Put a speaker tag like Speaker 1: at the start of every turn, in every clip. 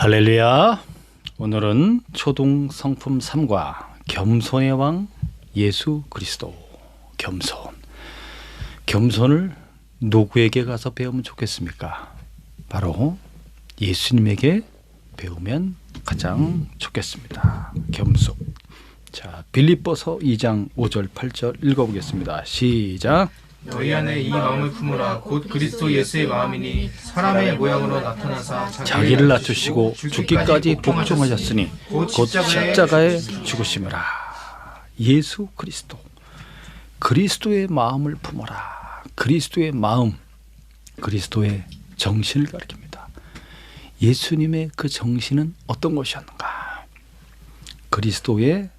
Speaker 1: 할렐루야. 오늘은 초동 성품 3과 겸손의 왕 예수 그리스도. 겸손을 누구에게 가서 배우면 좋겠습니까? 바로 예수님에게 배우면 가장 좋겠습니다. 겸손. 자, 빌립보서 2장 5절 8절 읽어보겠습니다. 시작.
Speaker 2: 너희 안에 이 마음을 품으라. 곧 그리스도 예수의 마음이니 사람의 모양으로 나타나사
Speaker 1: 자기를 낮추시고 죽기까지 복종하셨으니 곧 십자가에 죽으심이라. 예수 그리스도. 그리스도의 마음을 품어라. 그리스도의 마음, 그리스도의 정신을 가리킵니다. 예수님의 그 정신은 어떤 것이었는가? 그리스도의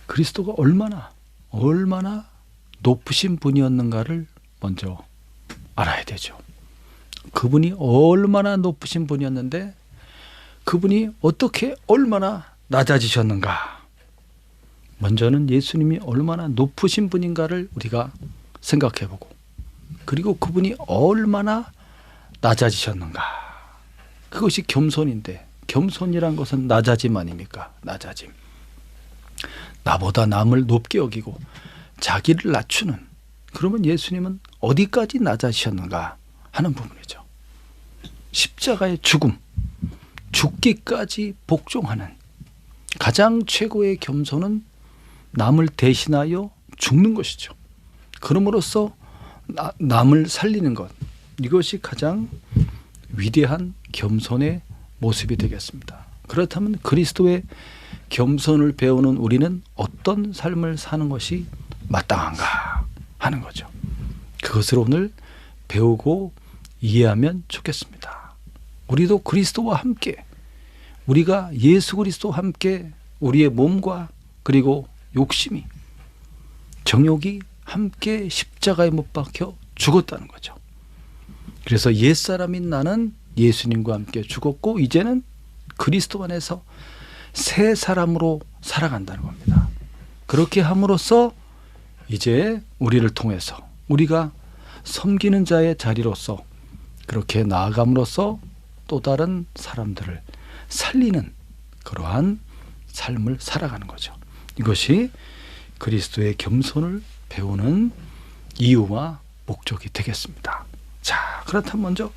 Speaker 1: 그리스도가 얼마나 높으신 분이었는가를 먼저 알아야 되죠. 그분이 얼마나 높으신 분이었는데 그분이 어떻게 얼마나 낮아지셨는가. 먼저는 예수님이 얼마나 높으신 분인가를 우리가 생각해보고, 그리고 그분이 얼마나 낮아지셨는가. 그것이 겸손인데, 겸손이란 것은 낮아짐 아닙니까? 낮아짐. 나보다 남을 높게 여기고 자기를 낮추는, 그러면 예수님은 어디까지 낮아지셨는가 하는 부분이죠. 십자가의 죽음, 죽기까지 복종하는 가장 최고의 겸손은 남을 대신하여 죽는 것이죠. 그럼으로써 남을 살리는 것, 이것이 가장 위대한 겸손의 모습이 되겠습니다. 그렇다면 그리스도의 겸손을 배우는 우리는 어떤 삶을 사는 것이 마땅한가 하는 거죠. 그것을 오늘 배우고 이해하면 좋겠습니다. 우리도 그리스도와 함께, 우리가 예수 그리스도와 함께 우리의 몸과 그리고 욕심이, 정욕이 함께 십자가에 못 박혀 죽었다는 거죠. 그래서 옛사람인 나는 예수님과 함께 죽었고 이제는 그리스도 안에서 새 사람으로 살아간다는 겁니다. 그렇게 함으로써 이제 우리를 통해서 우리가 섬기는 자의 자리로서 그렇게 나아감으로써 또 다른 사람들을 살리는 그러한 삶을 살아가는 거죠. 이것이 그리스도의 겸손을 배우는 이유와 목적이 되겠습니다. 자, 그렇다면 먼저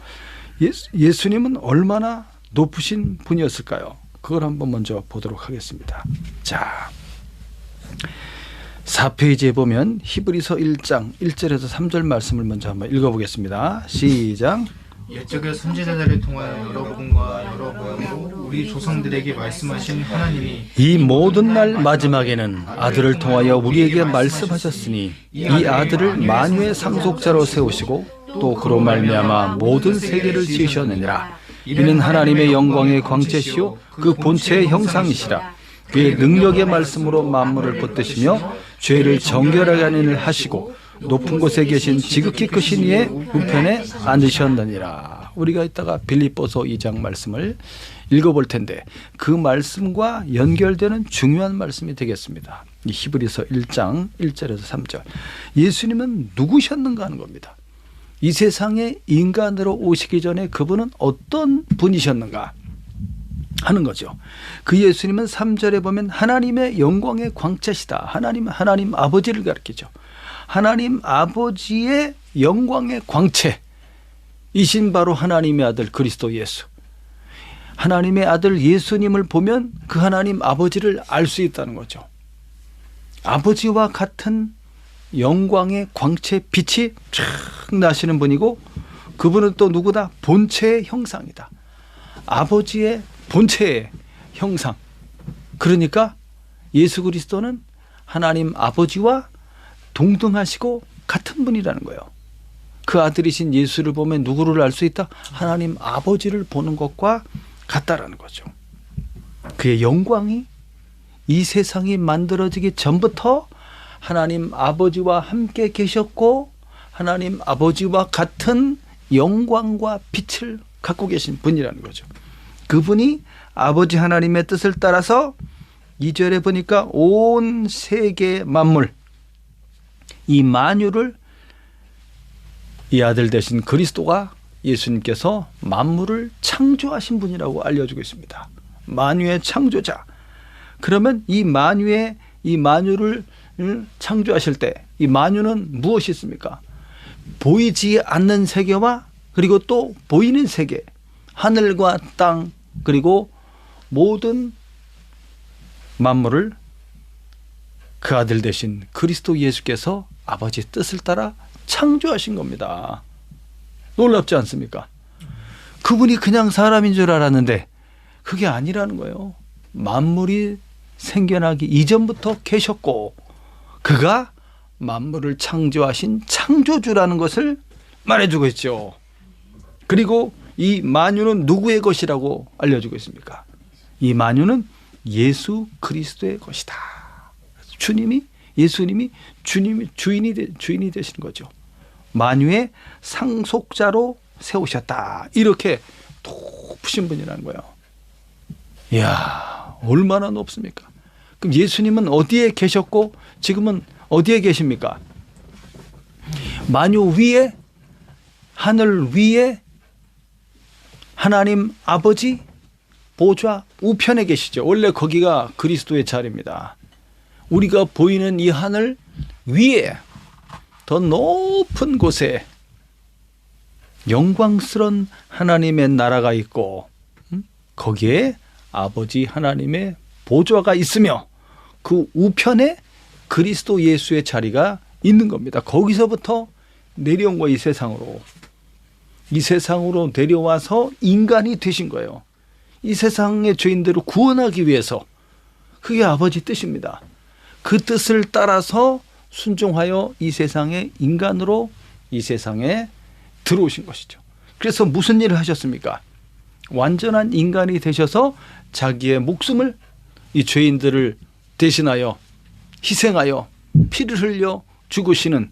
Speaker 1: 예수님은 얼마나 높으신 분이었을까요? 그걸 한번 먼저 보도록 하겠습니다. 자, 4페이지에 보면 히브리서 1장 1절에서 3절 말씀을 먼저 한번 읽어보겠습니다. 시작.
Speaker 2: 옛적의 선지자들을 통하여 여러 복음과 여러 모양으로 우리 조상들에게 말씀하신 하나님이
Speaker 1: 이 모든 날 마지막에는 아들을 통하여 우리에게 말씀하셨으니 이 아들을 만유의 상속자로 세우시고 또 그로 말미암아 모든 세계를 지으셨느니라. 이는 하나님의 영광의 광채시요 그 본체의 형상이시라. 그의 능력의 말씀으로 만물을 붙드시며 죄를 정결하게 하는 일을 하시고 높은 곳에 계신 지극히 크신 이의 우편에 앉으셨느니라. 우리가 이따가 빌립보서 2장 말씀을 읽어볼 텐데 그 말씀과 연결되는 중요한 말씀이 되겠습니다. 이 히브리서 1장 1절에서 3절. 예수님은 누구셨는가 하는 겁니다. 이 세상에 인간으로 오시기 전에 그분은 어떤 분이셨는가 하는 거죠. 그 예수님은 3절에 보면 하나님의 영광의 광채시다. 하나님 아버지를 가리키죠. 하나님 아버지의 영광의 광채이신 바로 하나님의 아들 그리스도 예수. 하나님의 아들 예수님을 보면 그 하나님 아버지를 알 수 있다는 거죠. 아버지와 같은 영광의 광채 빛이 쫙 나시는 분이고 그분은 또 누구다? 본체의 형상이다. 아버지의 본체의 형상. 그러니까 예수 그리스도는 하나님 아버지와 동등하시고 같은 분이라는 거예요. 그 아들이신 예수를 보면 누구를 알 수 있다? 하나님 아버지를 보는 것과 같다라는 거죠. 그의 영광이 이 세상이 만들어지기 전부터 하나님 아버지와 함께 계셨고 하나님 아버지와 같은 영광과 빛을 갖고 계신 분이라는 거죠. 그분이 아버지 하나님의 뜻을 따라서 2절에 보니까 온 세계 만물, 이 만유를 이 아들 대신 그리스도가 예수님께서 만물을 창조하신 분이라고 알려주고 있습니다. 만유의 창조자. 그러면 이 만유를 창조하실 때 이 만유는 무엇이 있습니까? 보이지 않는 세계와 그리고 또 보이는 세계, 하늘과 땅, 그리고 모든 만물을 그 아들 되신 그리스도 예수께서 아버지 뜻을 따라 창조하신 겁니다. 놀랍지 않습니까? 그분이 그냥 사람인 줄 알았는데 그게 아니라는 거예요. 만물이 생겨나기 이전부터 계셨고 그가 만물을 창조하신 창조주라는 것을 말해주고 있죠. 그리고 이 만유는 누구의 것이라고 알려주고 있습니까? 이 만유는 예수 그리스도의 것이다. 예수님이 주인이 되시는 거죠. 만유의 상속자로 세우셨다. 이렇게 높으신 분이라는 거예요. 이야, 얼마나 높습니까? 그럼 예수님은 어디에 계셨고 지금은 어디에 계십니까? 만유 위에, 하늘 위에 하나님 아버지 보좌 우편에 계시죠. 원래 거기가 그리스도의 자리입니다. 우리가 보이는 이 하늘 위에 더 높은 곳에 영광스러운 하나님의 나라가 있고 거기에 아버지 하나님의 보좌가 있으며 그 우편에 그리스도 예수의 자리가 있는 겁니다. 거기서부터 내려온 거예요. 이 세상으로 내려와서 인간이 되신 거예요. 이 세상의 죄인들을 구원하기 위해서. 그게 아버지 뜻입니다. 그 뜻을 따라서 순종하여 이 세상의 인간으로 이 세상에 들어오신 것이죠. 그래서 무슨 일을 하셨습니까? 완전한 인간이 되셔서 자기의 목숨을 이 죄인들을 대신하여 희생하여 피를 흘려 죽으시는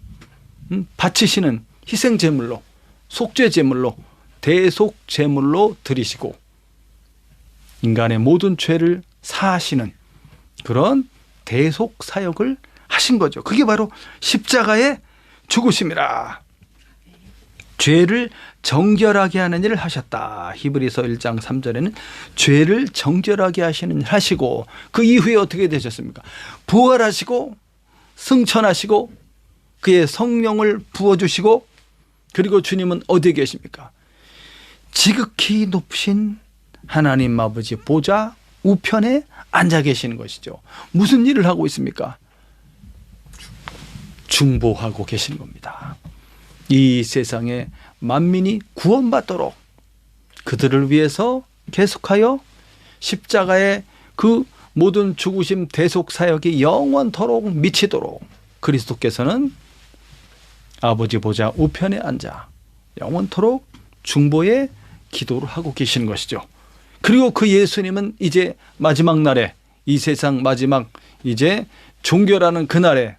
Speaker 1: 바치시는 희생제물로 속죄제물로 대속제물로 드리시고 인간의 모든 죄를 사하시는 그런 대속사역을 하신 거죠. 그게 바로 십자가의 죽으심이라. 죄를 정결하게 하는 일을 하셨다. 히브리서 1장 3절에는 죄를 정결하게 하시는 일 하시고 그 이후에 어떻게 되셨습니까? 부활하시고 승천하시고 그의 성령을 부어주시고 그리고 주님은 어디에 계십니까? 지극히 높으신 하나님 아버지 보좌 우편에 앉아 계시는 것이죠. 무슨 일을 하고 있습니까? 중보하고 계시는 겁니다. 이 세상에 만민이 구원받도록 그들을 위해서 계속하여 십자가의 그 모든 죽으심 대속 사역이 영원토록 미치도록 그리스도께서는 아버지 보좌 우편에 앉아 영원토록 중보의 기도를 하고 계시는 것이죠. 그리고 그 예수님은 이제 마지막 날에 이 세상 마지막 이제 종결하는 그날에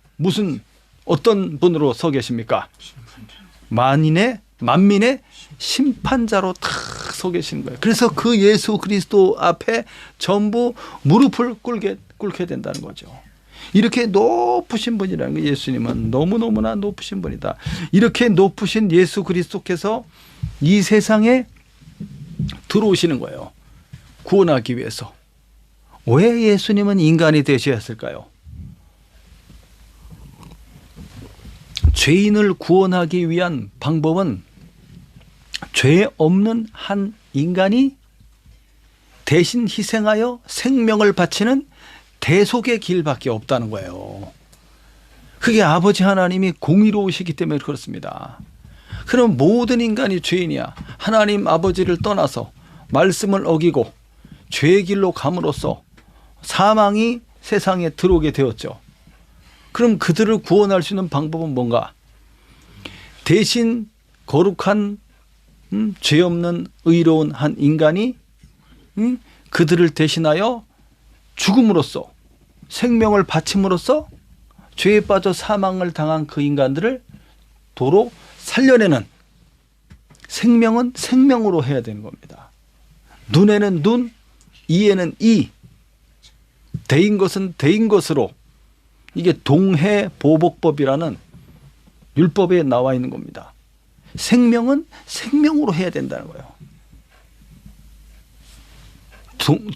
Speaker 1: 어떤 분으로 서 계십니까? 만민의 심판자로 탁 서 계시는 거예요. 그래서 그 예수 그리스도 앞에 전부 무릎을 꿇게 된다는 거죠. 이렇게 높으신 분이라는 거예요. 예수님은 너무너무나 높으신 분이다. 이렇게 높으신 예수 그리스도께서 이 세상에 들어오시는 거예요. 구원하기 위해서. 왜 예수님은 인간이 되셨을까요? 죄인을 구원하기 위한 방법은 죄 없는 한 인간이 대신 희생하여 생명을 바치는 대속의 길밖에 없다는 거예요. 그게 아버지 하나님이 공의로우시기 때문에 그렇습니다. 그럼 모든 인간이 죄인이야. 하나님 아버지를 떠나서 말씀을 어기고 죄의 길로 감으로써 사망이 세상에 들어오게 되었죠. 그럼 그들을 구원할 수 있는 방법은 뭔가? 대신 거룩한 죄 없는 의로운 한 인간이 그들을 대신하여 죽음으로써 생명을 바침으로써 죄에 빠져 사망을 당한 그 인간들을 도로 살려내는 생명은 생명으로 해야 되는 겁니다. 눈에는 눈, 이에는 이, 대인 것은 대인 것으로 이게 동해보복법이라는 율법에 나와 있는 겁니다. 생명은 생명으로 해야 된다는 거예요.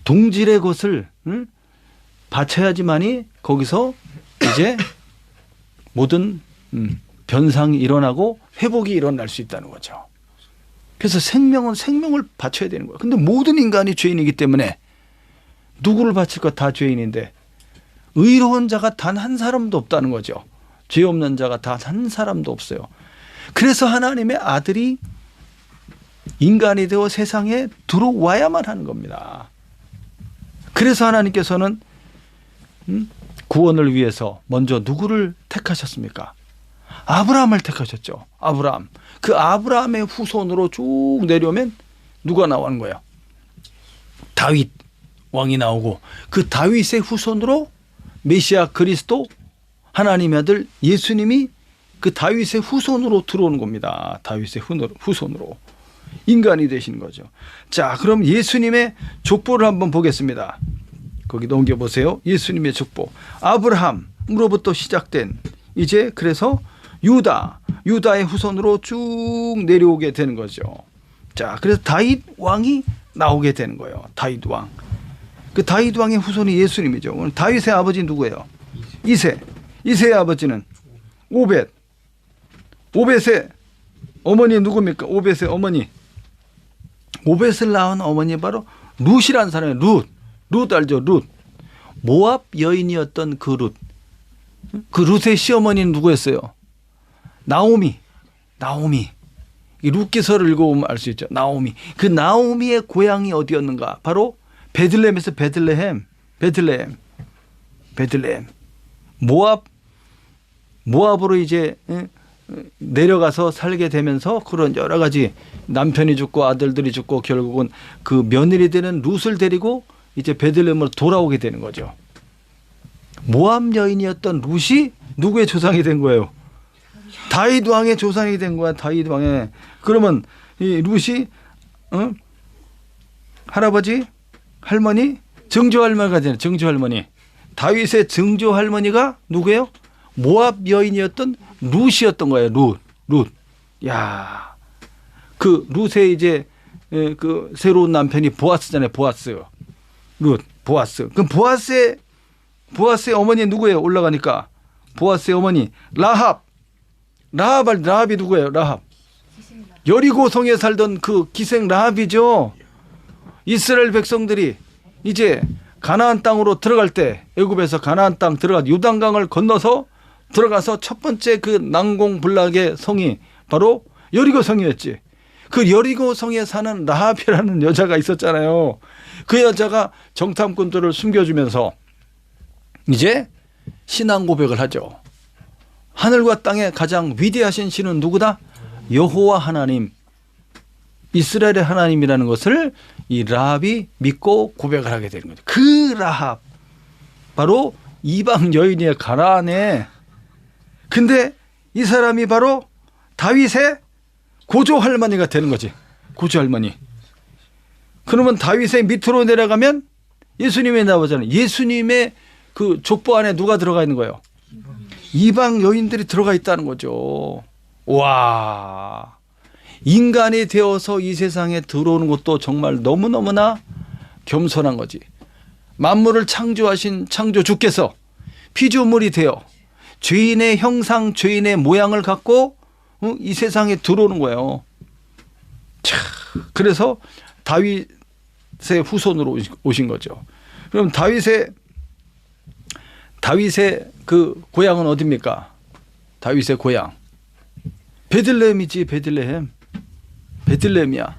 Speaker 1: 동질의 것을 바쳐야지만이 거기서 이제 모든 변상이 일어나고 회복이 일어날 수 있다는 거죠. 그래서 생명은 생명을 바쳐야 되는 거예요. 근데 모든 인간이 죄인이기 때문에 누구를 바칠까? 다 죄인인데 의로운 자가 단 한 사람도 없다는 거죠. 죄 없는 자가 단 한 사람도 없어요. 그래서 하나님의 아들이 인간이 되어 세상에 들어와야만 하는 겁니다. 그래서 하나님께서는 구원을 위해서 먼저 누구를 택하셨습니까? 아브라함을 택하셨죠. 아브라함. 그 아브라함의 후손으로 쭉 내려오면 누가 나오는 거예요? 다윗 왕이 나오고 그 다윗의 후손으로 메시아 그리스도 하나님의 아들 예수님이 그 다윗의 후손으로 들어오는 겁니다. 다윗의 후손으로 인간이 되신 거죠. 자, 그럼 예수님의 족보를 한번 보겠습니다. 거기 넘겨보세요. 예수님의 족보. 아브라함으로부터 시작된 이제 그래서 유다의 후손으로 쭉 내려오게 되는 거죠. 자, 그래서 다윗 왕이 나오게 되는 거예요. 다윗 왕. 그 다윗 왕의 후손이 예수님이죠. 오늘 다윗의 아버지 누구예요? 이세. 이세의 아버지는 오벳. 오벳의 어머니 누굽니까? 오벳의 어머니. 오벳을 낳은 어머니 바로 룻이라는 사람이에요. 룻. 룻 알죠? 룻. 모압 여인이었던 그 룻. 그 룻의 시어머니는 누구였어요? 나오미. 이 룻기서를 읽어보면 알 수 있죠. 나오미. 그 나오미의 고향이 어디였는가? 바로 베들레헴에서 베들레헴. 모압으로 이제 내려가서 살게 되면서 그런 여러 가지 남편이 죽고 아들들이 죽고 결국은 그 며느리 되는 룻을 데리고 이제 베들레헴으로 돌아오게 되는 거죠. 모압 여인이었던 룻이 누구의 조상이 된 거예요? 다윗 왕의 조상이 된 거야. 다윗 왕의. 그러면 이 룻이 할아버지, 할머니, 증조 할머니가 되는 증조 할머니. 다윗의 증조 할머니가 누구예요? 모압 여인이었던 룻이었던 거예요. 룻. 야, 그 룻의 이제 그 새로운 남편이 보아스잖아요. 보아스. 그럼 보아스의 어머니 누구예요? 올라가니까 보아스의 어머니 라합이 누구예요? 라합. 여리고성에 살던 그 기생 라합이죠. 이스라엘 백성들이 이제 가나안 땅으로 들어갈 때 애굽에서 가나안 땅 들어가 요단강을 건너서 들어가서 첫 번째 그 난공불락의 성이 바로 여리고성이었지. 그 여리고성에 사는 라합이라는 여자가 있었잖아요. 그 여자가 정탐꾼들을 숨겨주면서 이제 신앙 고백을 하죠. 하늘과 땅의 가장 위대하신 신은 누구다? 여호와 하나님, 이스라엘의 하나님이라는 것을 이 라합이 믿고 고백을 하게 되는 거죠. 그 라합 바로 이방 여인의 가나안에. 근데 이 사람이 바로 다윗의 고조 할머니가 되는 거지. 고조 할머니. 그러면 다윗의 밑으로 내려가면 예수님이 나오잖아요. 예수님의 그 족보 안에 누가 들어가 있는 거예요? 이방 여인들이 들어가 있다는 거죠. 와, 인간이 되어서 이 세상에 들어오는 것도 정말 너무너무나 겸손한 거지. 만물을 창조하신 창조주께서 피조물이 되어 죄인의 형상, 죄인의 모양을 갖고 이 세상에 들어오는 거예요. 자, 그래서 다윗의 후손으로 오신 거죠. 그럼 다윗의 그 고향은 어디입니까? 다윗의 고향 베들레헴이지. 베들레헴이야.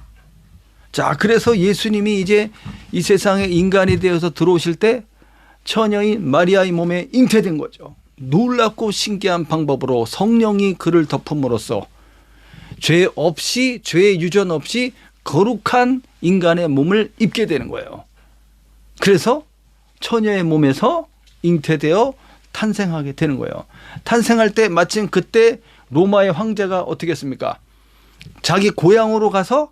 Speaker 1: 자, 그래서 예수님이 이제 이 세상에 인간이 되어서 들어오실 때 처녀인 마리아의 몸에 잉태된 거죠. 놀랍고 신기한 방법으로 성령이 그를 덮음으로써 죄 유전 없이 거룩한 인간의 몸을 입게 되는 거예요. 그래서 처녀의 몸에서 잉태되어 탄생하게 되는 거예요. 탄생할 때 마침 그때 로마의 황제가 어떻게 했습니까? 자기 고향으로 가서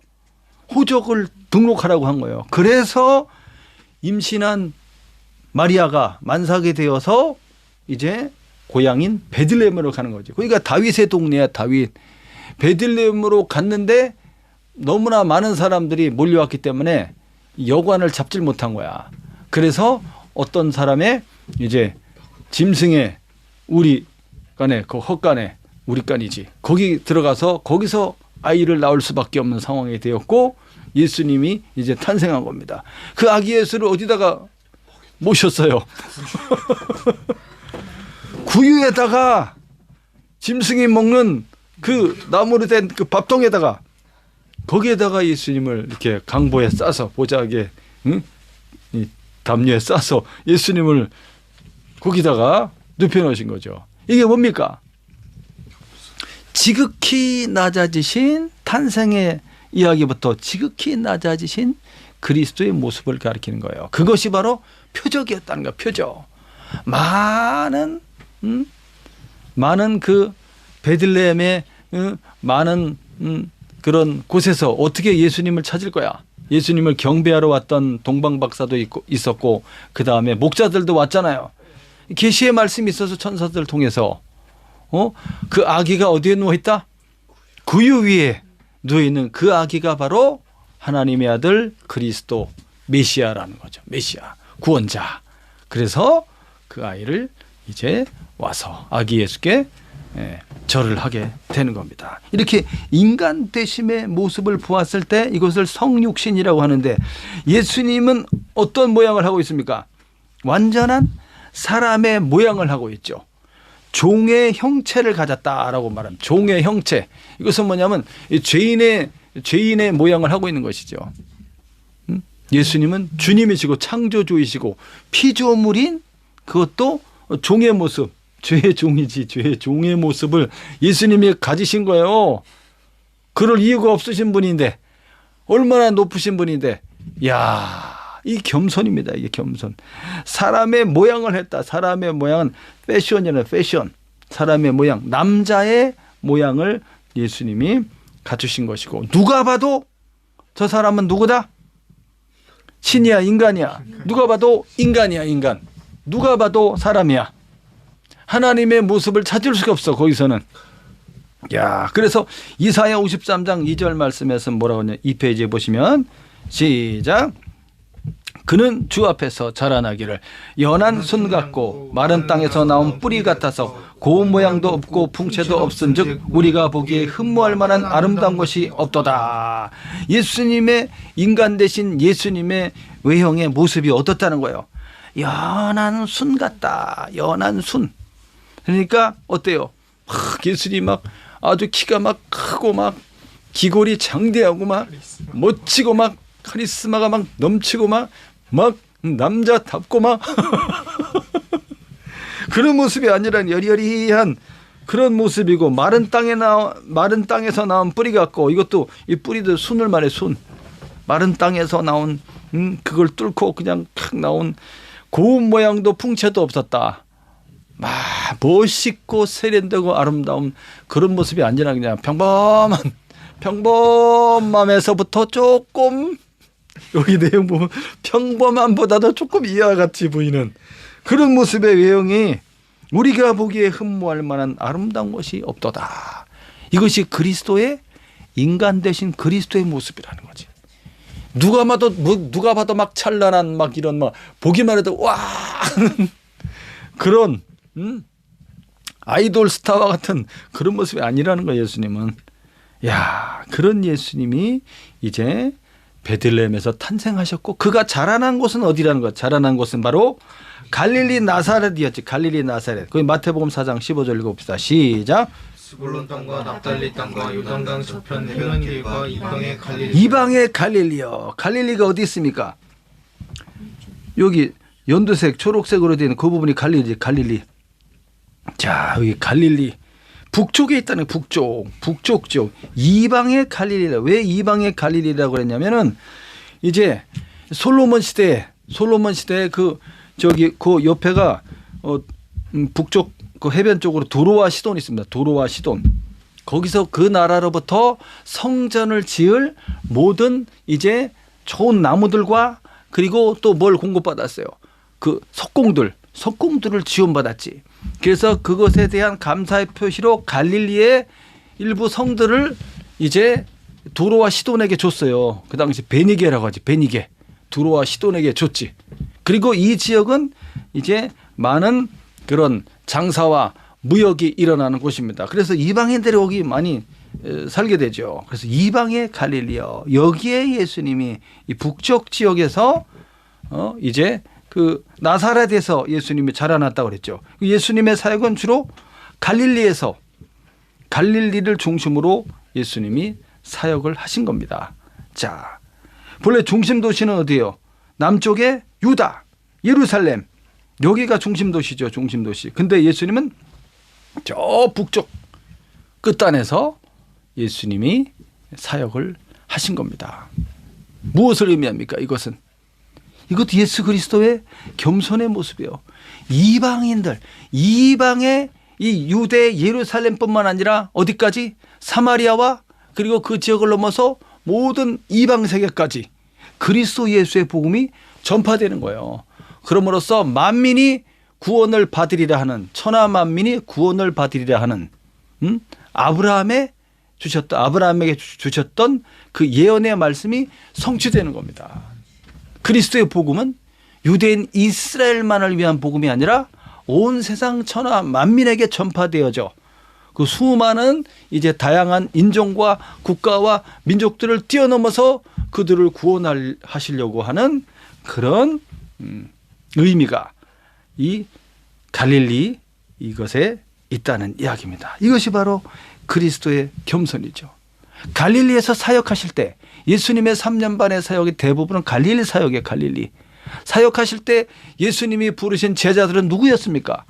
Speaker 1: 호적을 등록하라고 한 거예요. 그래서 임신한 마리아가 만삭이 되어서 이제 고향인 베들레헴으로 가는 거죠. 그러니까 다윗의 동네야. 다윗. 베들레헴으로 갔는데 너무나 많은 사람들이 몰려왔기 때문에 여관을 잡질 못한 거야. 그래서 어떤 사람의 이제 짐승의 우리간에 그 헛간에 우리간이지 거기 들어가서 거기서 아이를 낳을 수밖에 없는 상황이 되었고 예수님이 이제 탄생한 겁니다. 그 아기 예수를 어디다가 모셨어요? 구유에다가 짐승이 먹는 그 나무로 된 그 밥통에다가 거기에다가 예수님을 이렇게 강보에 싸서 보자기에 응? 이 담요에 싸서 예수님을 거기다가 눕혀놓으신 거죠. 이게 뭡니까? 지극히 낮아지신 탄생의 이야기부터 지극히 낮아지신 그리스도의 모습을 가리키는 거예요. 그것이 바로 표적이었다는 거예요. 표적. 많은 그 베들레헴의 많은 그런 곳에서 어떻게 예수님을 찾을 거야. 예수님을 경배하러 왔던 동방박사도 있었고 그 다음에 목자들도 왔잖아요. 계시의 말씀이 있어서 천사들 통해서 그 아기가 어디에 누워있다? 구유 위에 누워있는 그 아기가 바로 하나님의 아들 그리스도 메시아라는 거죠. 메시아 구원자. 그래서 그 아이를 이제 와서 아기 예수께 절을 하게 되는 겁니다. 이렇게 인간 되심의 모습을 보았을 때 이것을 성육신이라고 하는데 예수님은 어떤 모양을 하고 있습니까? 완전한 사람의 모양을 하고 있죠. 종의 형체를 가졌다라고 말합니다. 종의 형체. 이것은 뭐냐면 죄인의 모양을 하고 있는 것이죠. 예수님은 주님이시고 창조주이시고 피조물인 그것도 종의 모습, 죄의 종이지 죄의 종의 모습을 예수님이 가지신 거예요. 그럴 이유가 없으신 분인데 얼마나 높으신 분인데 이 겸손입니다. 이게 겸손. 사람의 모양을 했다. 사람의 모양은 패션이라는 패션. 사람의 모양, 남자의 모양을 예수님이 갖추신 것이고 누가 봐도 저 사람은 누구다? 신이야 인간이야? 누가 봐도 인간이야 인간. 누가 봐도 사람이야. 하나님의 모습을 찾을 수가 없어 거기서는. 그래서 이사야 53장 2절 말씀에서 뭐라고 하냐 2페이지에 보시면 시작. 그는 주 앞에서 자라나기를 연한 순 같고 마른 땅에서 나온 뿌리 같아서 고운 모양도 없고 풍채도 없은즉 우리가 보기에 흠모할 만한 아름다운 것이 없도다. 예수님의 인간 되신 예수님의 외형의 모습이 어떻다는 거예요? 연한 순 같다. 연한 순. 그러니까 어때요? 예수님 막 아주 키가 막 크고 막 기골이 장대하고 막 멋지고 막 카리스마가 막 넘치고 막 남자답고 막 그런 모습이 아니라 여리여리한 그런 모습이고 마른 땅에서 나온 뿌리 같고 이것도 이 뿌리도 순을 말해 순. 마른 땅에서 나온 그걸 뚫고 그냥 탁 나온 고운 모양도 풍채도 없었다. 멋있고 세련되고 아름다운 그런 모습이 아니라 그냥 평범함에서부터 조금 여기 내용 보면 평범함보다도 조금 이하 같이 보이는 그런 모습의 외형이 우리가 보기에 흠모할 만한 아름다운 것이 없도다. 이것이 그리스도의 인간 되신 그리스도의 모습이라는 거지. 누가 봐도 막 찬란한 막 이런 막 보기만 해도 와 그런 아이돌 스타와 같은 그런 모습이 아니라는 거예요. 예수님은. 그런 예수님이 이제 베들레헴에서 탄생하셨고 그가 자라난 곳은 어디라는 거야? 자라난 곳은 바로 갈릴리 나사렛이었지. 갈릴리 나사렛. 거기 마태복음 4장 15절 읽어봅시다. 시작.
Speaker 2: 스불론 땅과 납달리 땅과 요단강 저편 해변길과 이방의 갈릴리.
Speaker 1: 이방의 갈릴리요. 갈릴리가 어디 있습니까? 여기 연두색 초록색으로 되어 있는 그 부분이 갈릴리. 자, 여기 갈릴리. 북쪽에 있다는 북쪽 쪽. 이방의 갈릴리라. 왜 이방의 갈릴리라고 그랬냐면은 이제 솔로몬 시대에 그 옆에가 북쪽 그 해변 쪽으로 도로와 시돈이 있습니다. 도로와 시돈. 거기서 그 나라로부터 성전을 지을 모든 이제 좋은 나무들과 그리고 또 뭘 공급받았어요. 그 석공들을 지원받았지. 그래서 그것에 대한 감사의 표시로 갈릴리에 일부 성들을 이제 두로와 시돈에게 줬어요. 그 당시 베니게라고 하지. 베니게. 두로와 시돈에게 줬지. 그리고 이 지역은 이제 많은 그런 장사와 무역이 일어나는 곳입니다. 그래서 이방인들이 여기 많이 살게 되죠. 그래서 이방의 갈릴리요. 여기에 예수님이 이 북쪽 지역에서 이제 그 나사렛에서 예수님이 자라났다고 그랬죠. 예수님의 사역은 주로 갈릴리에서 갈릴리를 중심으로 예수님이 사역을 하신 겁니다. 자, 본래 중심 도시는 어디예요? 남쪽에 유다, 예루살렘. 여기가 중심 도시죠. 중심 도시. 근데 예수님은 저 북쪽 끝단에서 예수님이 사역을 하신 겁니다. 무엇을 의미합니까? 이것은 이것도 예수 그리스도의 겸손의 모습이에요. 이방인들, 이방의 이 유대 예루살렘뿐만 아니라 어디까지? 사마리아와 그리고 그 지역을 넘어서 모든 이방 세계까지 그리스도 예수의 복음이 전파되는 거예요. 그럼으로써 만민이 구원을 받으리라 하는, 천하 만민이 구원을 받으리라 하는 아브라함에게 주셨던 그 예언의 말씀이 성취되는 겁니다. 그리스도의 복음은 유대인 이스라엘만을 위한 복음이 아니라 온 세상 천하 만민에게 전파되어져 그 수많은 이제 다양한 인종과 국가와 민족들을 뛰어넘어서 그들을 구원하시려고 하는 그런 의미가 이 갈릴리 이것에 있다는 이야기입니다. 이것이 바로 그리스도의 겸손이죠. 갈릴리에서 사역하실 때 예수님의 3년 반의 사역이 대부분은 갈릴리 사역이에요. 갈릴리. 사역하실 때 예수님이 부르신 제자들은 누구였습니까?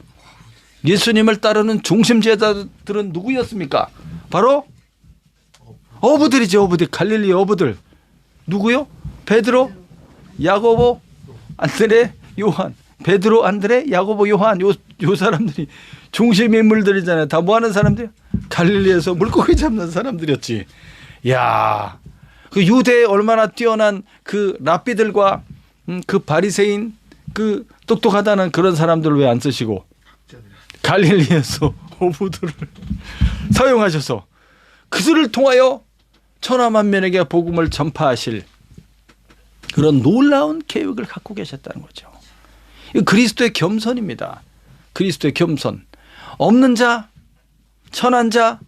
Speaker 1: 예수님을 따르는 중심 제자들은 누구였습니까? 바로 어부들이죠. 어부들. 갈릴리 어부들. 누구요? 베드로, 야고보, 안드레, 요한. 베드로, 안드레, 야고보, 요한. 요 사람들이 중심 인물들이잖아요. 다 뭐 하는 사람들? 갈릴리에서 물고기 잡는 사람들이었지. 야, 그 유대에 얼마나 뛰어난 그 랍비들과 그 바리새인 그 똑똑하다는 그런 사람들을 왜 안 쓰시고 갈릴리에서 어부들을 사용하셔서 그들을 통하여 천하 만민에게 복음을 전파하실 그런 놀라운 계획을 갖고 계셨다는 거죠. 그리스도의 겸손입니다. 그리스도의 겸손. 없는 자, 천한 자,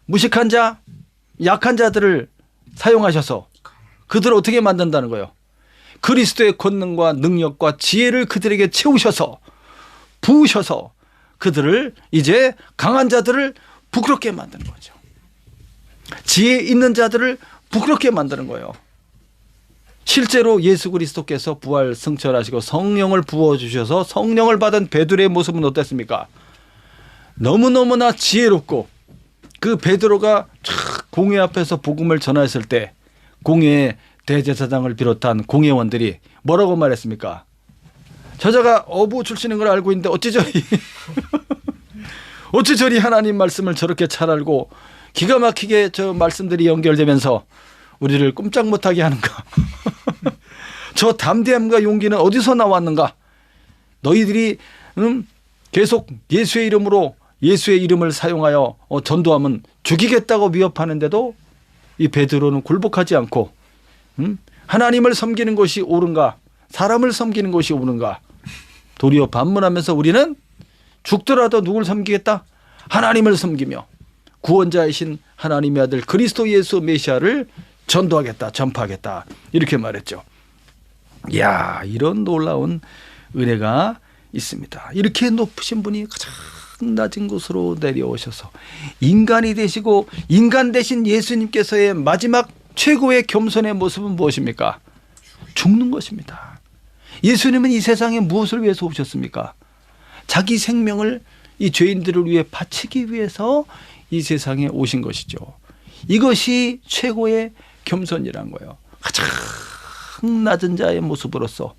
Speaker 1: 무식한 자, 약한 자들을 사용하셔서 그들을 어떻게 만든다는 거예요? 그리스도의 권능과 능력과 지혜를 그들에게 채우셔서 부으셔서 그들을 이제 강한 자들을 부끄럽게 만드는 거죠. 지혜 있는 자들을 부끄럽게 만드는 거예요. 실제로 예수 그리스도께서 부활 승천하시고 성령을 부어주셔서 성령을 받은 베드로의 모습은 어땠습니까? 너무너무나 지혜롭고 그 베드로가 공회 앞에서 복음을 전하였을 때 공회의 대제사장을 비롯한 공회원들이 뭐라고 말했습니까? 저자가 어부 출신인 걸 알고 있는데 어찌 저리 하나님 말씀을 저렇게 잘 알고 기가 막히게 저 말씀들이 연결되면서 우리를 꼼짝 못하게 하는가? 저 담대함과 용기는 어디서 나왔는가? 너희들이 계속 예수의 이름으로 예수의 이름을 사용하여 전도하면 죽이겠다고 위협하는데도 이 베드로는 굴복하지 않고 하나님을 섬기는 것이 옳은가? 사람을 섬기는 것이 옳은가? 도리어 반문하면서 우리는 죽더라도 누굴 섬기겠다? 하나님을 섬기며 구원자이신 하나님의 아들 그리스도 예수 메시아를 전도하겠다, 전파하겠다 이렇게 말했죠. 이야, 이런 놀라운 은혜가 있습니다. 이렇게 높으신 분이 가장 낮은 곳으로 내려오셔서 인간이 되시고 인간 대신 예수님께서의 마지막 최고의 겸손의 모습은 무엇입니까? 죽는 것입니다. 예수님은 이 세상에 무엇을 위해서 오셨습니까? 자기 생명을 이 죄인들을 위해 바치기 위해서 이 세상에 오신 것이죠. 이것이 최고의 겸손이란 거예요. 가장 낮은 자의 모습으로서,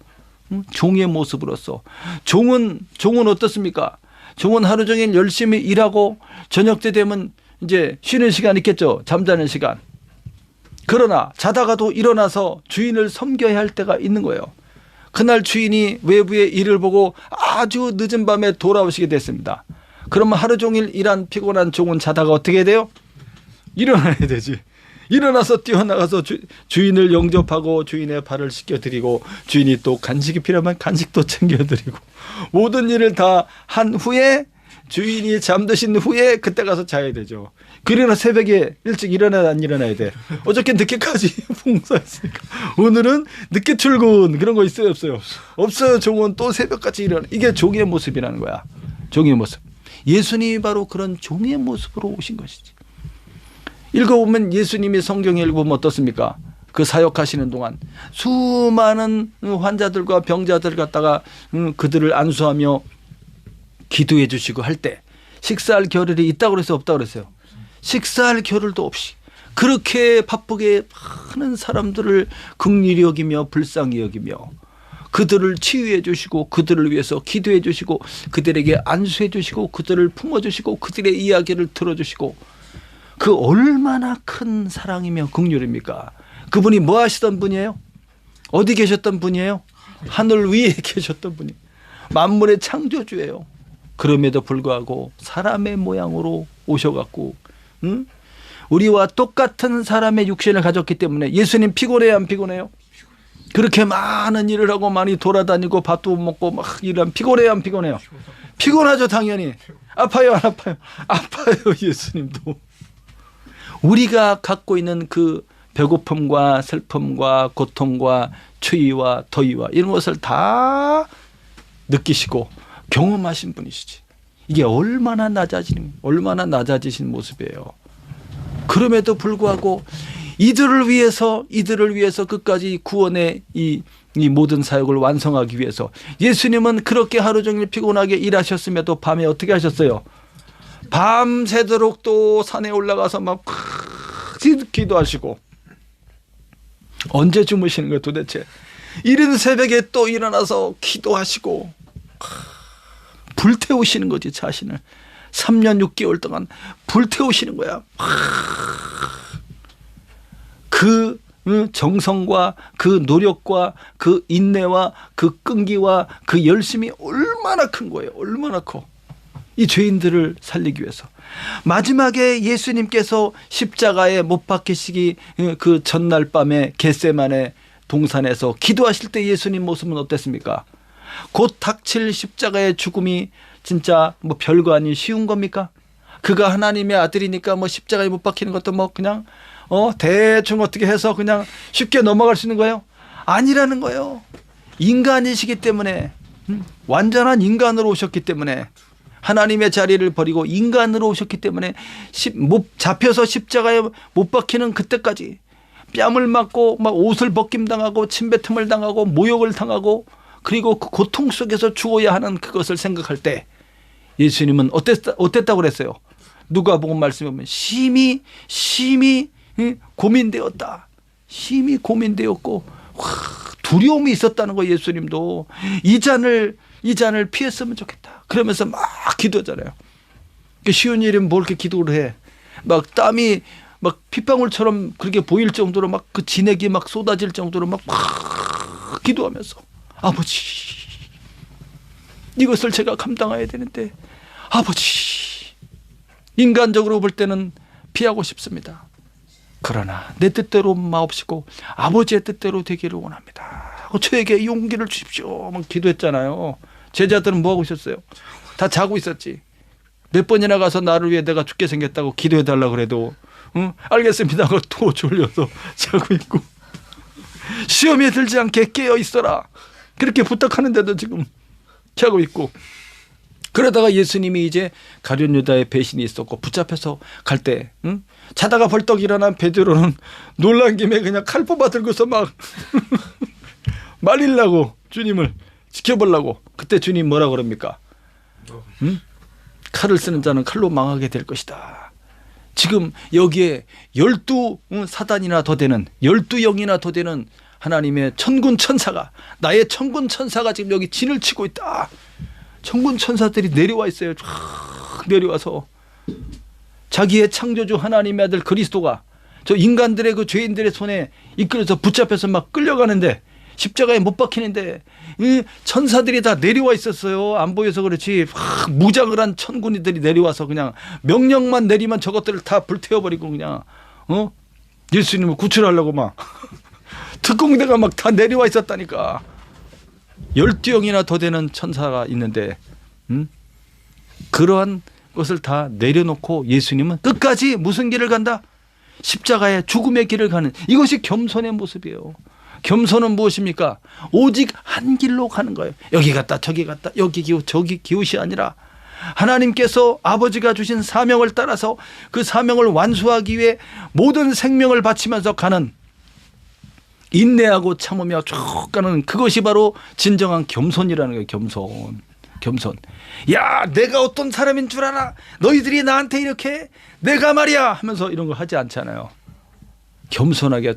Speaker 1: 종의 모습으로서. 종은 어떻습니까? 종은 하루 종일 열심히 일하고 저녁 때 되면 이제 쉬는 시간 있겠죠. 잠자는 시간. 그러나 자다가도 일어나서 주인을 섬겨야 할 때가 있는 거예요. 그날 주인이 외부의 일을 보고 아주 늦은 밤에 돌아오시게 됐습니다. 그러면 하루 종일 일한 피곤한 종은 자다가 어떻게 돼요? 일어나야 되지. 일어나서 뛰어나가서 주인을 영접하고 주인의 발을 씻겨드리고 주인이 또 간식이 필요하면 간식도 챙겨드리고 모든 일을 다 한 후에 주인이 잠드신 후에 그때 가서 자야 되죠. 그러나 새벽에 일찍 일어나야 안 일어나야 돼. 어저께 늦게까지 봉사했으니까 오늘은 늦게 출근 그런 거 있어요 없어요? 없어요. 종은 또 새벽까지 일어나. 이게 종의 모습이라는 거야. 종의 모습. 예수님이 바로 그런 종의 모습으로 오신 것이지. 읽어보면 예수님이 성경에 읽어보면 어떻습니까? 그 사역하시는 동안 수많은 환자들과 병자들 갖다가 그들을 안수하며 기도해 주시고 할 때 식사할 겨를이 있다고 그래서 없다고 그랬어요. 식사할 겨를도 없이 그렇게 바쁘게 많은 사람들을 긍휼히 여기며 불쌍히 여기며 그들을 치유해 주시고 그들을 위해서 기도해 주시고 그들에게 안수해 주시고 그들을 품어주시고 그들의 이야기를 들어주시고 그 얼마나 큰 사랑이며 긍휼입니까? 그분이 뭐 하시던 분이에요? 어디 계셨던 분이에요? 하늘 위에 계셨던 분이 만물의 창조주예요. 그럼에도 불구하고 사람의 모양으로 오셔갖고 우리와 똑같은 사람의 육신을 가졌기 때문에 예수님 피곤해요 안 피곤해요? 그렇게 많은 일을 하고 많이 돌아다니고 밥도 못 먹고 막 일하면 피곤해요 안 피곤해요? 피곤하죠 당연히. 아파요 안 아파요? 아파요. 예수님도. 우리가 갖고 있는 그 배고픔과 슬픔과 고통과 추위와 더위와 이런 것을 다 느끼시고 경험하신 분이시지. 이게 얼마나 낮아지신 모습이에요. 그럼에도 불구하고 이들을 위해서 끝까지 구원의 이 모든 사역을 완성하기 위해서 예수님은 그렇게 하루 종일 피곤하게 일하셨음에도 밤에 어떻게 하셨어요? 밤새도록 또 산에 올라가서 막 기도하시고. 언제 주무시는 거예요 도대체? 이른 새벽에 또 일어나서 기도하시고 불태우시는 거지. 자신을 3년 6개월 동안 불태우시는 거야. 그 정성과 그 노력과 그 인내와 그 끈기와 그 열심이 얼마나 큰 거예요. 얼마나 커. 이 죄인들을 살리기 위해서. 마지막에 예수님께서 십자가에 못 박히시기 그 전날 밤에 겟세마네 동산에서 기도하실 때 예수님 모습은 어땠습니까? 곧 닥칠 십자가의 죽음이 진짜 뭐 별거 아닌 쉬운 겁니까? 그가 하나님의 아들이니까 뭐 십자가에 못 박히는 것도 뭐 그냥 대충 어떻게 해서 그냥 쉽게 넘어갈 수 있는 거예요? 아니라는 거예요. 인간이시기 때문에 완전한 인간으로 오셨기 때문에 하나님의 자리를 버리고 인간으로 오셨기 때문에 잡혀서 십자가에 못 박히는 그때까지 뺨을 맞고 막 옷을 벗김당하고 침뱉음을 당하고 모욕을 당하고 그리고 그 고통 속에서 죽어야 하는 그것을 생각할 때 예수님은 어땠다고 그랬어요? 누가복음 말씀에 보면 심히 고민되었다. 심히 고민되었고 두려움이 있었다는 거. 예수님도 이 잔을 피했으면 좋겠다. 그러면서 막 기도하잖아요. 쉬운 일이면 뭘 이렇게 기도를 해. 막 땀이 막 핏방울처럼 그렇게 보일 정도로 막 그 진액이 막 쏟아질 정도로 막 기도하면서 아버지 이것을 제가 감당해야 되는데 아버지 인간적으로 볼 때는 피하고 싶습니다. 그러나 내 뜻대로 마옵시고 아버지의 뜻대로 되기를 원합니다. 저에게 용기를 주십시오. 막 기도했잖아요. 제자들은 뭐 하고 있었어요? 다 자고 있었지. 몇 번이나 가서 나를 위해 내가 죽게 생겼다고 기도해달라고 그래도 알겠습니다 하고 또 졸려서 자고 있고 시험에 들지 않게 깨어 있어라 그렇게 부탁하는데도 지금 자고 있고. 그러다가 예수님이 이제 가룟 유다의 배신이 있었고 붙잡혀서 갈 때 자다가 벌떡 일어난 베드로는 놀란 김에 그냥 칼 뽑아 들고서 막 말리려고 주님을 지켜보려고. 그때 주님 뭐라 그럽니까? 칼을 쓰는 자는 칼로 망하게 될 것이다. 지금 여기에 12사단이나 더 되는 12영이나 더 되는 하나님의 천군 천사가 나의 천군 천사가 지금 여기 진을 치고 있다. 천군 천사들이 내려와 있어요. 쫙 내려와서 자기의 창조주 하나님의 아들 그리스도가 저 인간들의 그 죄인들의 손에 이끌어서 붙잡혀서 막 끌려가는데 십자가에 못 박히는데 이 천사들이 다 내려와 있었어요. 안 보여서 그렇지 막 무장을 한 천군이들이 내려와서 그냥 명령만 내리면 저것들을 다 불태워버리고 그냥 예수님을 구출하려고 막 특공대가 막 다 내려와 있었다니까. 12형이나 더 되는 천사가 있는데 그러한 것을 다 내려놓고 예수님은 끝까지 무슨 길을 간다? 십자가의 죽음의 길을 가는, 이것이 겸손의 모습이에요. 겸손은 무엇입니까? 오직 한 길로 가는 거예요. 여기 갔다 저기 갔다 여기 기웃 저기 기웃이 아니라 하나님께서 아버지가 주신 사명을 따라서 그 사명을 완수하기 위해 모든 생명을 바치면서 가는, 인내하고 참으며 쭉 가는, 그것이 바로 진정한 겸손이라는 거예요. 겸손. 야, 내가 어떤 사람인 줄 알아? 너희들이 나한테 이렇게 내가 말이야 하면서 이런 거 하지 않잖아요. 겸손하게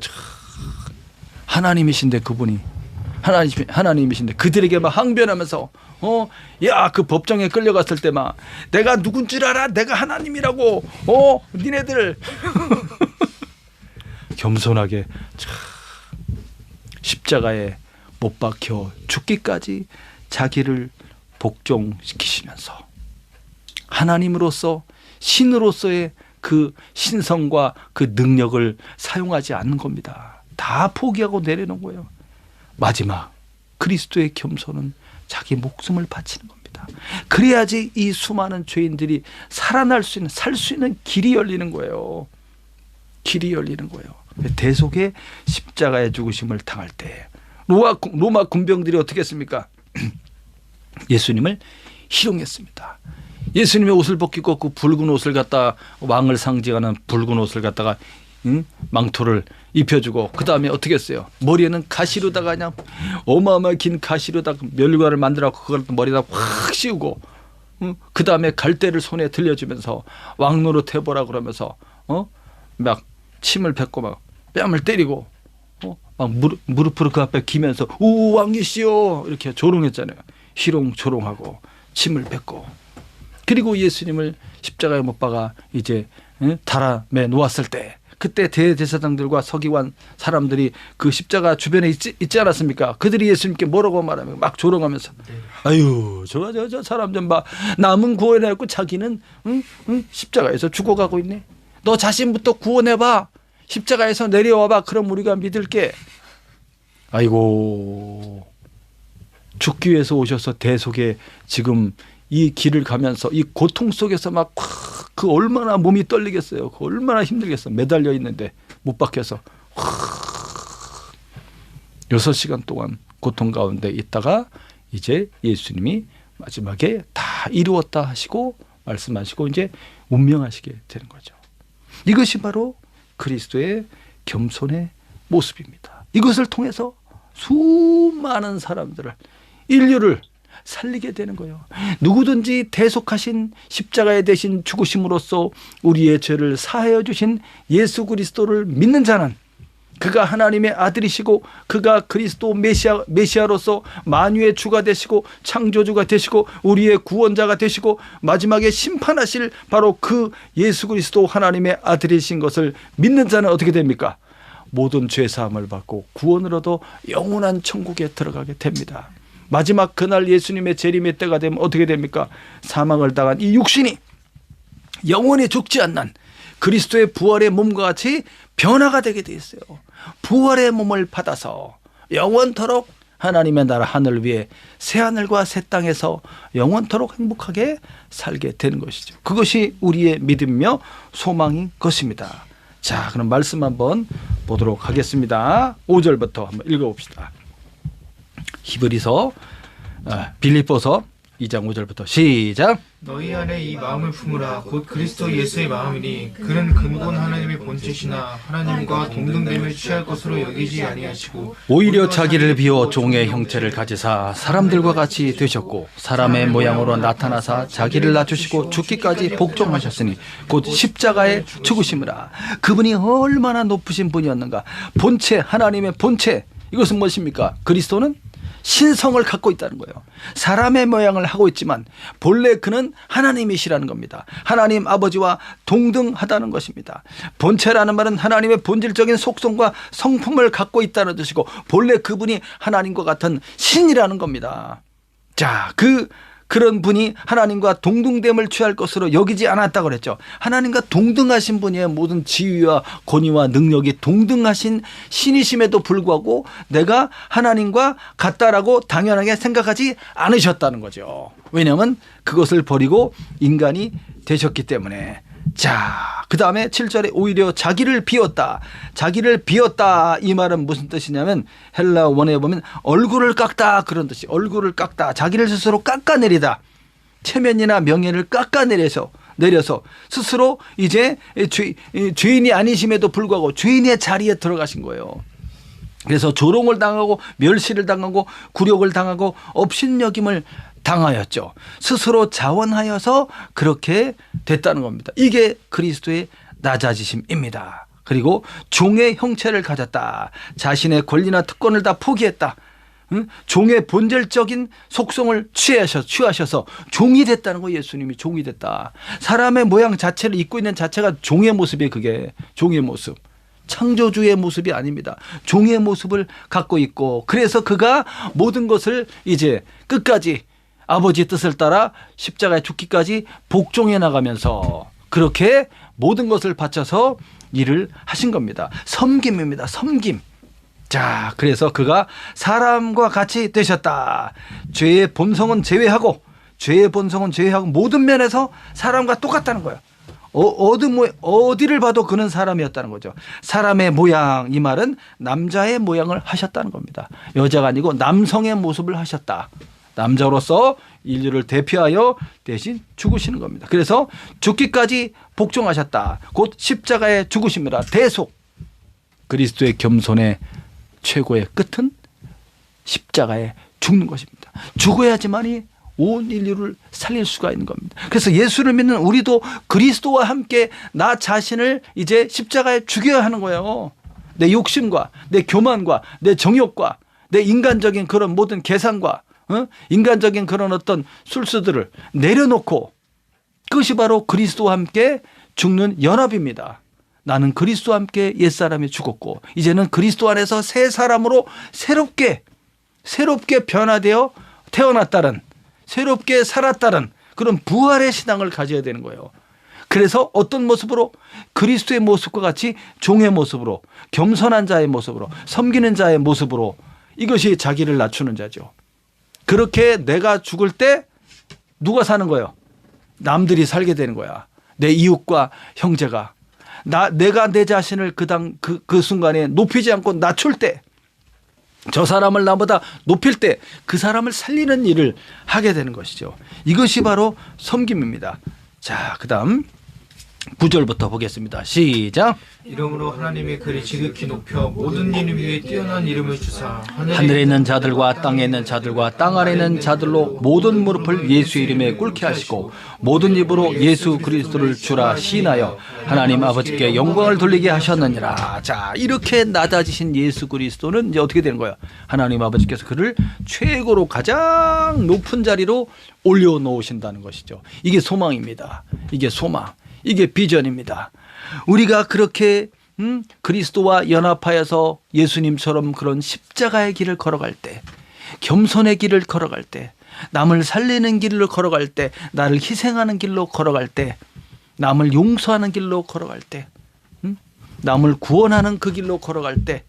Speaker 1: 하나님이신데, 그분이 하나님이신데 그들에게 막 항변하면서 야, 그 법정에 끌려갔을 때 막 내가 누군 줄 알아? 내가 하나님이라고. 니네들 겸손하게 십자가에 못 박혀 죽기까지 자기를 복종시키시면서 하나님으로서, 신으로서의 그 신성과 그 능력을 사용하지 않는 겁니다. 다 포기하고 내려놓은 거예요. 마지막 그리스도의 겸손은 자기 목숨을 바치는 겁니다. 그래야지 이 수많은 죄인들이 살아날 수 있는, 살 수 있는 길이 열리는 거예요. 길이 열리는 거예요. 대속의 십자가의 죽으심을 당할 때 로마 군병들이 어떻게 했습니까? 예수님을 희롱했습니다. 예수님의 옷을 벗기고 그 붉은 옷을 갖다, 왕을 상징하는 붉은 옷을 갖다가 망토를 입혀주고, 그 다음에 어떻게 했어요? 머리에는 가시로다가 그냥 어마어마하게 긴 가시로다가 멸관을 만들어서 그걸 머리에다 확 씌우고, 그 다음에 갈대를 손에 들려주면서 왕노릇 해보라 그러면서 막 침을 뱉고 막 뺨을 때리고 막 무릎으로 그 앞에 기면서 우 왕이시여 이렇게 조롱했잖아요. 희롱 조롱하고 침을 뱉고, 그리고 예수님을 십자가에 못 박아 이제 다람에 놓았을 때, 그때 대제사장들과 서기관 사람들이 그 십자가 주변에 있지 않았습니까? 그들이 예수님께 뭐라고 말하면 막 조롱하면서 아유 저 사람 좀 봐, 남은 구원해갖고 자기는 십자가에서 죽어가고 있네. 너 자신부터 구원해봐, 십자가에서 내려와봐, 그럼 우리가 믿을게. 아이고, 죽기 위해서 오셔서 대속에 지금 이 길을 가면서 이 고통 속에서 막 그 얼마나 몸이 떨리겠어요. 그 얼마나 힘들겠어요. 매달려 있는데 못 박혀서 6시간 동안 고통 가운데 있다가 이제 예수님이 마지막에 다 이루었다 하시고 말씀하시고 이제 운명하시게 되는 거죠. 이것이 바로 그리스도의 겸손의 모습입니다. 이것을 통해서 수많은 사람들을, 인류를 살리게 되는 거예요. 누구든지 대속하신 십자가에 대신 죽으심으로써 우리의 죄를 사하여 주신 예수 그리스도를 믿는 자는, 그가 하나님의 아들이시고 그가 그리스도 메시아로서 만유의 주가 되시고 창조주가 되시고 우리의 구원자가 되시고 마지막에 심판하실 바로 그 예수 그리스도 하나님의 아들이신 것을 믿는 자는 어떻게 됩니까? 모든 죄 사함을 받고 구원을 얻어 영원한 천국에 들어가게 됩니다. 마지막 그날 예수님의 재림의 때가 되면 어떻게 됩니까? 사망을 당한 이 육신이 영원히 죽지 않는 그리스도의 부활의 몸과 같이 변화가 되게 돼 있어요. 부활의 몸을 받아서 영원토록 하나님의 나라 하늘 위에 새하늘과 새 땅에서 영원토록 행복하게 살게 되는 것이죠. 그것이 우리의 믿음이며 소망인 것입니다. 자, 그럼 말씀 한번 보도록 하겠습니다. 5절부터 한번 읽어봅시다. 히브리서 빌립보서 2장 5절부터 시작.
Speaker 2: 너희 안에 이 마음을 품으라. 곧 그리스도 예수의 마음이니 그는 근본 하나님의 본체시나 하나님과 동등됨을 취할 것으로 여기지 아니하시고
Speaker 1: 오히려 자기를 비워 종의 형체를 가지사 사람들과 같이 되셨고 사람의 모양으로 나타나사 자기를 낮추시고 죽기까지 복종하셨으니 곧 십자가에 죽으심이라. 그분이 얼마나 높으신 분이었는가. 본체, 하나님의 본체, 이것은 무엇입니까? 그리스도는 신성을 갖고 있다는 거예요. 사람의 모양을 하고 있지만 본래 그는 하나님이시라는 겁니다. 하나님 아버지와 동등하다는 것입니다. 본체라는 말은 하나님의 본질적인 속성과 성품을 갖고 있다는 뜻이고 본래 그분이 하나님과 같은 신이라는 겁니다. 자, 그런 분이 하나님과 동등됨을 취할 것으로 여기지 않았다고 그랬죠. 하나님과 동등하신 분이에요. 모든 지위와 권위와 능력이 동등하신 신이심에도 불구하고 내가 하나님과 같다라고 당연하게 생각하지 않으셨다는 거죠. 왜냐하면 그것을 버리고 인간이 되셨기 때문에. 자, 그 다음에 7절에 오히려 자기를 비웠다. 자기를 비웠다. 이 말은 무슨 뜻이냐면 헬라 원어에 보면 얼굴을 깎다 그런 뜻이. 얼굴을 깎다. 자기를 스스로 깎아내리다. 체면이나 명예를 깎아내려서 스스로 이제 죄인이 아니심에도 불구하고 죄인의 자리에 들어가신 거예요. 그래서 조롱을 당하고 멸시를 당하고 굴욕을 당하고 업신여김을 당하였죠. 스스로 자원하여서 그렇게 됐다는 겁니다. 이게 그리스도의 낮아지심입니다. 그리고 종의 형체를 가졌다. 자신의 권리나 특권을 다 포기했다. 종의 본질적인 속성을 취하셔서 종이 됐다는 거. 예수님이 종이 됐다. 사람의 모양 자체를 입고 있는 자체가 종의 모습이에요. 그게 종의 모습. 창조주의 모습이 아닙니다. 종의 모습을 갖고 있고 그래서 그가 모든 것을 이제 끝까지 아버지의 뜻을 따라 십자가에 죽기까지 복종해 나가면서 그렇게 모든 것을 바쳐서 일을 하신 겁니다. 섬김입니다. 섬김. 자, 그래서 그가 사람과 같이 되셨다. 죄의 본성은 제외하고 모든 면에서 사람과 똑같다는 거예요. 어디를 봐도 그는 사람이었다는 거죠. 사람의 모양, 이 말은 남자의 모양을 하셨다는 겁니다. 여자가 아니고 남성의 모습을 하셨다. 남자로서 인류를 대표하여 대신 죽으시는 겁니다. 그래서 죽기까지 복종하셨다. 곧 십자가에 죽으심이라. 대속. 그리스도의 겸손의 최고의 끝은 십자가에 죽는 것입니다. 죽어야지만이 온 인류를 살릴 수가 있는 겁니다. 그래서 예수를 믿는 우리도 그리스도와 함께 나 자신을 이제 십자가에 죽여야 하는 거예요. 내 욕심과 내 교만과 내 정욕과 내 인간적인 그런 모든 계산과 인간적인 그런 어떤 술수들을 내려놓고 그것이 바로 그리스도와 함께 죽는 연합입니다. 나는 그리스도와 함께 옛사람이 죽었고 이제는 그리스도 안에서 새 사람으로 새롭게 변화되어 태어났다는 새롭게 살았다는 그런 부활의 신앙을 가져야 되는 거예요. 그래서 어떤 모습으로 그리스도의 모습과 같이 종의 모습으로 겸손한 자의 모습으로 섬기는 자의 모습으로 이것이 자기를 낮추는 자죠. 그렇게 내가 죽을 때 누가 사는 거예요? 남들이 살게 되는 거야. 내 이웃과 형제가. 내가 내 자신을 그 순간에 높이지 않고 낮출 때 저 사람을 나보다 높일 때 그 사람을 살리는 일을 하게 되는 것이죠. 이것이 바로 섬김입니다. 자, 그 다음 9절부터 보겠습니다. 시작.
Speaker 2: 이름으로 하나님의 그를 지극히 높여 모든 이름 위에 뛰어난 이름을 주사
Speaker 1: 하늘에 있는 자들과 땅에 있는 자들과 땅 아래 있는 자들로 모든 무릎을 예수 이름에 꿇게 하시고 모든 입으로 예수 그리스도를 주라 시인하여 하나님 아버지께 영광을 돌리게 하셨느니라. 자, 이렇게 낮아지신 예수 그리스도는 이제 어떻게 되는 거예요? 하나님 아버지께서 그를 최고로 가장 높은 자리로 올려놓으신다는 것이죠. 이게 소망입니다. 이게 소망. 이게 비전입니다. 우리가 그렇게 그리스도와 연합하여서 예수님처럼 그런 십자가의 길을 걸어갈 때, 겸손의 길을 걸어갈 때, 남을 살리는 길로 걸어갈 때, 나를 희생하는 길로 걸어갈 때, 남을 용서하는 길로 걸어갈 때, 남을 구원하는 그 길로 걸어갈 때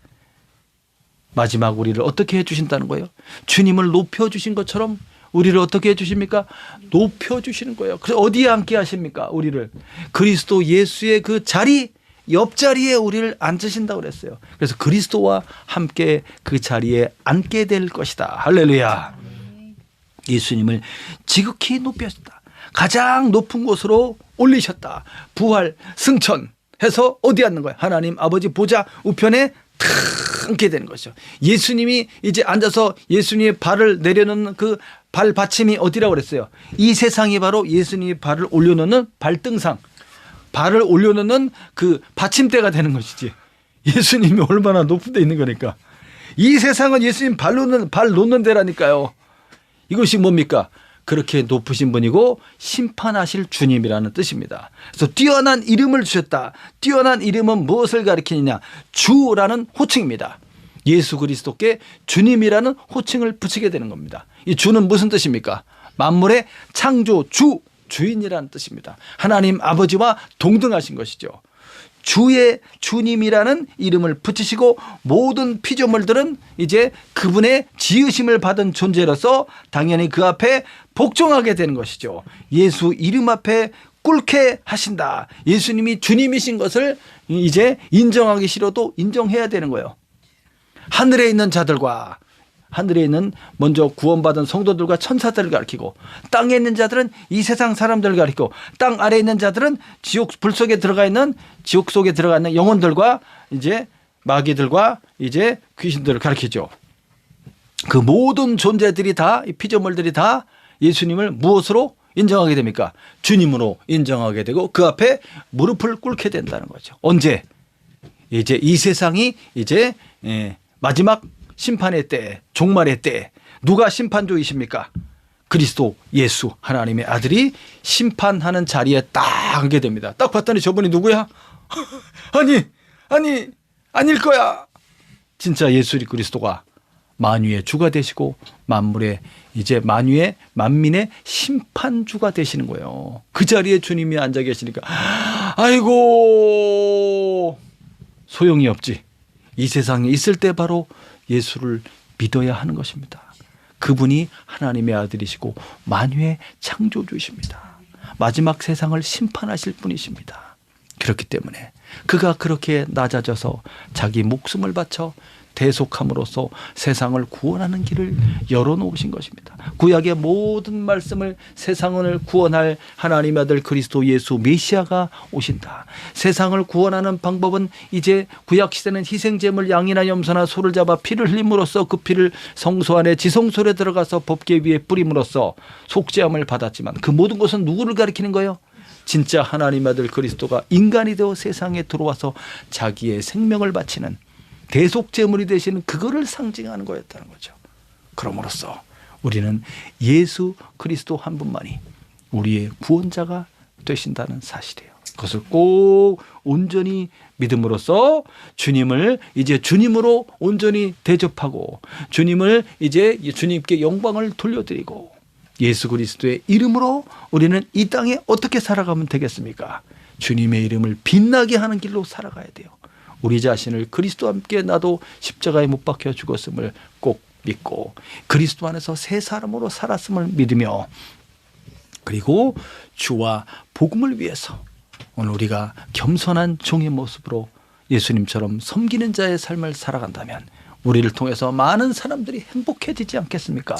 Speaker 1: 마지막 우리를 어떻게 해주신다는 거예요? 주님을 높여주신 것처럼 우리를 어떻게 해주십니까? 높여주시는 거예요. 그래서 어디에 앉게 하십니까? 우리를 그리스도 예수의 그 자리 옆자리에 우리를 앉으신다고 그랬어요. 그래서 그리스도와 함께 그 자리에 앉게 될 것이다. 할렐루야. 예수님을 지극히 높였다. 가장 높은 곳으로 올리셨다. 부활 승천해서 어디 앉는 거예요? 하나님 아버지 보좌 우편에 탁 앉게 되는 것이죠. 예수님이 이제 앉아서 예수님의 발을 내려놓는 그 발 받침이 어디라고 그랬어요? 이 세상이 바로 예수님의 발을 올려놓는 발등상, 발을 올려놓는 그 받침대가 되는 것이지. 예수님이 얼마나 높은 데 있는 거니까. 이 세상은 예수님 발 놓는 데라니까요. 이것이 뭡니까? 그렇게 높으신 분이고 심판하실 주님이라는 뜻입니다. 그래서 뛰어난 이름을 주셨다. 뛰어난 이름은 무엇을 가리키느냐? 주라는 호칭입니다. 예수 그리스도께 주님이라는 호칭을 붙이게 되는 겁니다. 이 주는 무슨 뜻입니까? 만물의 창조 주인이라는 뜻입니다. 하나님 아버지와 동등하신 것이죠. 주의 주님이라는 이름을 붙이시고 모든 피조물들은 이제 그분의 지으심을 받은 존재로서 당연히 그 앞에 복종하게 되는 것이죠. 예수 이름 앞에 꿇게 하신다. 예수님이 주님이신 것을 이제 인정하기 싫어도 인정해야 되는 거예요. 하늘에 있는 자들과 하늘에 있는 먼저 구원받은 성도들과 천사들을 가리키고 땅에 있는 자들은 이 세상 사람들을 가리키고 땅 아래에 있는 자들은 불 속에 들어가 있는 지옥 속에 들어가 있는 영혼들과 이제 마귀들과 이제 귀신들을 가리키죠. 그 모든 존재들이 다 이 피조물들이 다 예수님을 무엇으로 인정하게 됩니까? 주님으로 인정하게 되고 그 앞에 무릎을 꿇게 된다는 거죠. 언제? 이제 이 세상이 이제 마지막 심판의 때, 종말의 때 누가 심판조이십니까? 그리스도 예수 하나님의 아들이 심판하는 자리에 딱 하게 됩니다. 딱 봤더니 저분이 누구야? 아닐 거야. 진짜 예수 그리스도가 만유의 주가 되시고 만물의 이제 만민의 심판주가 되시는 거예요. 그 자리에 주님이 앉아 계시니까 아이고 소용이 없지. 이 세상에 있을 때 바로 예수를 믿어야 하는 것입니다. 그분이 하나님의 아들이시고 만유의 창조주이십니다. 마지막 세상을 심판하실 분이십니다. 그렇기 때문에 그가 그렇게 낮아져서 자기 목숨을 바쳐 대속함으로써 세상을 구원하는 길을 열어놓으신 것입니다. 구약의 모든 말씀을 세상을 구원할 하나님의 아들 그리스도 예수 메시아가 오신다. 세상을 구원하는 방법은 이제 구약시대는 희생제물 양이나 염소나 소를 잡아 피를 흘림으로써 그 피를 성소 안에 지성소에 들어가서 법궤 위에 뿌림으로써 속죄함을 받았지만 그 모든 것은 누구를 가리키는 거예요? 진짜 하나님의 아들 그리스도가 인간이 되어 세상에 들어와서 자기의 생명을 바치는 대속제물이 되시는 그거를 상징하는 거였다는 거죠. 그럼으로써 우리는 예수 그리스도 한 분만이 우리의 구원자가 되신다는 사실이에요. 그것을 꼭 온전히 믿음으로써 주님을 이제 주님으로 온전히 대접하고 주님을 이제 주님께 영광을 돌려드리고 예수 그리스도의 이름으로 우리는 이 땅에 어떻게 살아가면 되겠습니까? 주님의 이름을 빛나게 하는 길로 살아가야 돼요. 우리 자신을 그리스도와 함께 나도 십자가에 못 박혀 죽었음을 꼭 믿고 그리스도 안에서 새 사람으로 살았음을 믿으며 그리고 주와 복음을 위해서 오늘 우리가 겸손한 종의 모습으로 예수님처럼 섬기는 자의 삶을 살아간다면 우리를 통해서 많은 사람들이 행복해지지 않겠습니까?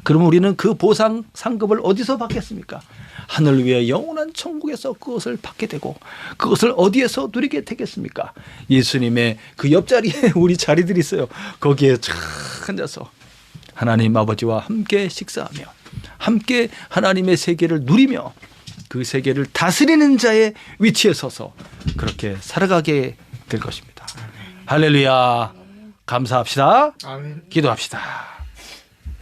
Speaker 1: 그럼 우리는 그 보상 상급을 어디서 받겠습니까? 하늘 위에 영원한 천국에서 그것을 받게 되고 그것을 어디에서 누리게 되겠습니까? 예수님의 그 옆자리에 우리 자리들이 있어요. 거기에 쫙 앉아서 하나님 아버지와 함께 식사하며 함께 하나님의 세계를 누리며 그 세계를 다스리는 자의 위치에 서서 그렇게 살아가게 될 것입니다. 할렐루야. 감사합시다.
Speaker 2: 아멘.
Speaker 1: 기도합시다.